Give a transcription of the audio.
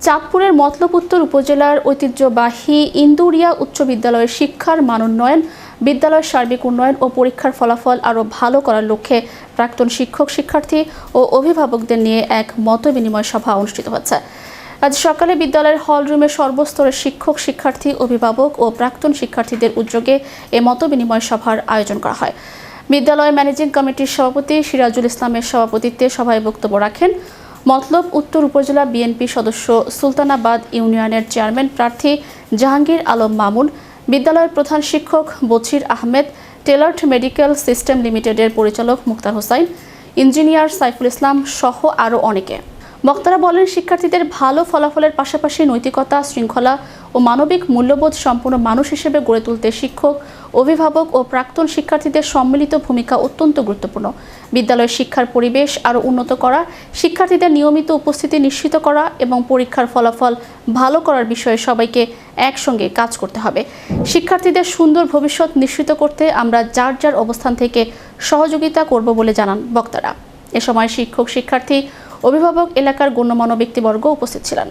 চাঁদপুরের মতলব উত্তর উপজেলার ঐতিহ্যবাহী ইন্দুরিয়া উচ্চ বিদ্যালয়ের শিক্ষার মান উন্নয়ন, বিদ্যালয়ের সার্বিক উন্নয়ন ও পরীক্ষার ফলাফল আরও ভালো করার লক্ষ্যে প্রাক্তন শিক্ষক, শিক্ষার্থী ও অভিভাবকদের নিয়ে এক মতবিনিময় সভা অনুষ্ঠিত হচ্ছে। আজ সকালে বিদ্যালয়ের হলরুমে সর্বস্তরের শিক্ষক, শিক্ষার্থী, অভিভাবক ও প্রাক্তন শিক্ষার্থীদের উদ্যোগে এ মতবিনিময় সভার আয়োজন করা হয়। বিদ্যালয় ম্যানেজিং কমিটির সভাপতি সিরাজুল ইসলামের সভাপতিত্বে সভায় বক্তব্য রাখেন মতলব উত্তর উপজেলা বিএনপি সদস্য সুলতানাবাদ ইউনিয়নের চেয়ারম্যান প্রার্থী জাহাঙ্গীর আলম মামুন, বিদ্যালয়ের প্রধান শিক্ষক বছির আহমেদ, টেলার্ড মেডিকেল সিস্টেম লিমিটেডের পরিচালক মুক্তার হোসাইন, ইঞ্জিনিয়ার সাইফুল ইসলাম সহ আরও অনেকে। বক্তারা বলেন, শিক্ষার্থীদের ভালো ফলাফলের পাশাপাশি নৈতিকতা, শৃঙ্খলা ও মানবিক মূল্যবোধ সম্পন্ন মানুষ হিসেবে গড়ে তুলতে শিক্ষক, অভিভাবক ও প্রাক্তন শিক্ষার্থীদের সম্মিলিত ভূমিকা অত্যন্ত গুরুত্বপূর্ণ। বিদ্যালয়ের শিক্ষার পরিবেশ আরও উন্নত করা, শিক্ষার্থীদের নিয়মিত উপস্থিতি নিশ্চিত করা এবং পরীক্ষার ফলাফল ভালো করার বিষয়ে সবাইকে একসঙ্গে কাজ করতে হবে। শিক্ষার্থীদের সুন্দর ভবিষ্যৎ নিশ্চিত করতে আমরা যার যার অবস্থান থেকে সহযোগিতা করব বলে জানান বক্তারা। এ সময় শিক্ষক, শিক্ষার্থী, অভিভাবক, এলাকার গণ্যমান্য ব্যক্তিবর্গ উপস্থিত ছিলেন।